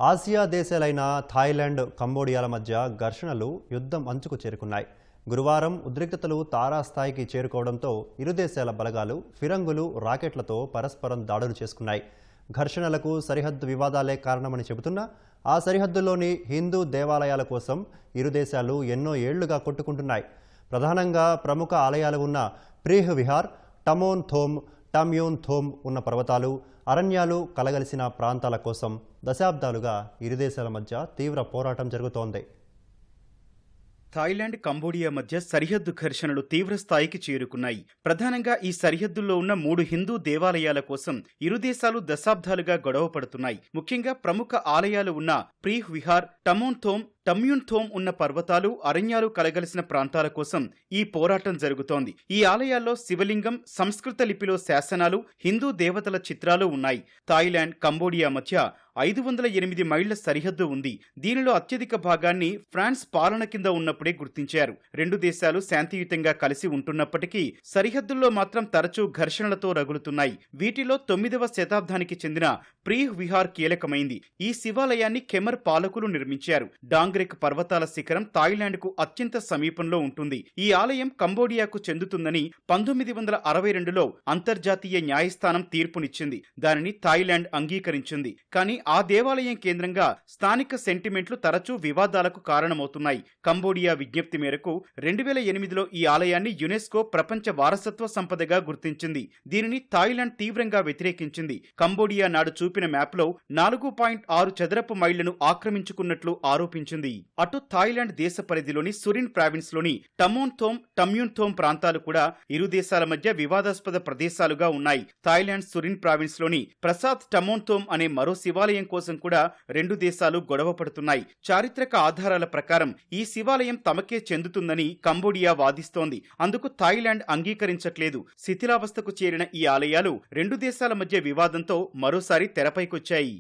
Asia దేశాలైన Thailand, కంబోడియాల మధ్య ఘర్షణలు యుద్ధం అంచుకు చేరుకున్నాయి. గురువారం ఉద్రిక్తతలు తారాస్థాయికి చేరుకోవడంతో ఇరు దేశాల బలగాలు ఫిరంగులు, రాకెట్లతో పరస్పరం దాడులు చేసుకున్నాయి. ఘర్షణలకు సరిహద్దు వివాదాలే కారణమని చెబుతున్నా ఆ సరిహద్దుల్లోని హిందూ దేవాలయాల కోసం ఇరు దేశాలు ఎన్నో ఏళ్లుగా కొట్టుకుంటున్నాయి. ప్రధానంగా ప్రముఖ ఆలయాలు ఉన్న ప్రీహ్ విహార్, టమోన్ థోమ్, టమ్యూన్ థోమ్ ఉన్న పర్వతాలు, అరణ్యాలు కలగలిసిన ప్రాంతాల కోసం దశాబ్దాలుగా ఇరు దేశాల మధ్య తీవ్ర పోరాటం జరుగుతోంది. థాయిలాండ్, కంబోడియా మధ్య సరిహద్దు ఘర్షణలు తీవ్ర స్థాయికి చేరుకున్నాయి. ప్రధానంగా ఈ సరిహద్దుల్లో ఉన్న 3 హిందూ దేవాలయాల కోసం ఇరు దేశాలు దశాబ్దాలుగా గొడవ పడుతున్నాయి. ముఖ్యంగా ప్రముఖ ఆలయాలు ఉన్న ప్రీహ్ విహార్, టమోన్ థోమ్, టమ్యూన్ థోమ్ ఉన్న పర్వతాలు, అరణ్యాలు కలగలిసిన ప్రాంతాల కోసం ఈ పోరాటం జరుగుతోంది. ఈ ఆలయాల్లో శివలింగం, సంస్కృత లిపిలో శాసనాలు, హిందూ దేవతల చిత్రాలు ఉన్నాయి. థాయిలాండ్, కంబోడియా మధ్య 508 మైళ్ల సరిహద్దు ఉంది. దీనిలో అత్యధిక భాగాన్ని ఫ్రాన్స్ పాలన కింద ఉన్నప్పుడే గుర్తించారు. రెండు దేశాలు శాంతియుతంగా కలిసి ఉంటున్నప్పటికీ సరిహద్దుల్లో మాత్రం తరచూ ఘర్షణలతో రగులుతున్నాయి. వీటిలో 9వ శతాబ్దానికి చెందిన ప్రీహ్ విహార్ కీలకమైంది. ఈ శివాలయాన్ని ఖెమర్ పాలకులు నిర్మించారు. డాంగ్రెక్ పర్వతాల శిఖరం థాయిలాండ్కు అత్యంత సమీపంలో ఉంటుంది. ఈ ఆలయం కంబోడియాకు చెందుతుందని 1962లో అంతర్జాతీయ న్యాయస్థానం తీర్పునిచ్చింది. దానిని థాయిలాండ్ అంగీకరించింది. కానీ ఆ దేవాలయం కేంద్రంగా స్థానిక సెంటిమెంట్లు తరచూ వివాదాలకు కారణమవుతున్నాయి. కంబోడియా విజ్ఞప్తి మేరకు 2008లో ఈ ఆలయాన్ని యునెస్కో ప్రపంచ వారసత్వ సంపదగా గుర్తించింది. దీనిని థాయిలాండ్ తీవ్రంగా వ్యతిరేకించింది. కంబోడియా నాడు చూపిన మ్యాప్లో 4.6 చదరపు మైళ్లను ఆక్రమించుకున్నట్లు ఆరోపించింది. అటు థాయిలాండ్ దేశ పరిధిలోని సురిన్ ప్రావిన్స్ లోని టమోన్ థోమ్, టమ్యూన్ థోమ్ ప్రాంతాలు కూడా ఇరు దేశాల మధ్య వివాదాస్పద ప్రదేశాలుగా ఉన్నాయి. థాయిలాండ్ సురిన్ ప్రావిన్స్ లోని ప్రసాద్ టమోన్ థోమ్ అనే మరో శివాలయం కోసం కూడా రెండు దేశాలు గొడవ పడుతున్నాయి. చారిత్రక ఆధారాల ప్రకారం ఈ శివాలయం తమకే చెందుతుందని కంబోడియా వాదిస్తోంది. అందుకు థాయిలాండ్ అంగీకరించట్లేదు. శిథిలావస్థకు చేరిన ఈ ఆలయాలు రెండు దేశాల మధ్య వివాదంతో మరోసారి తెరపైకొచ్చాయి.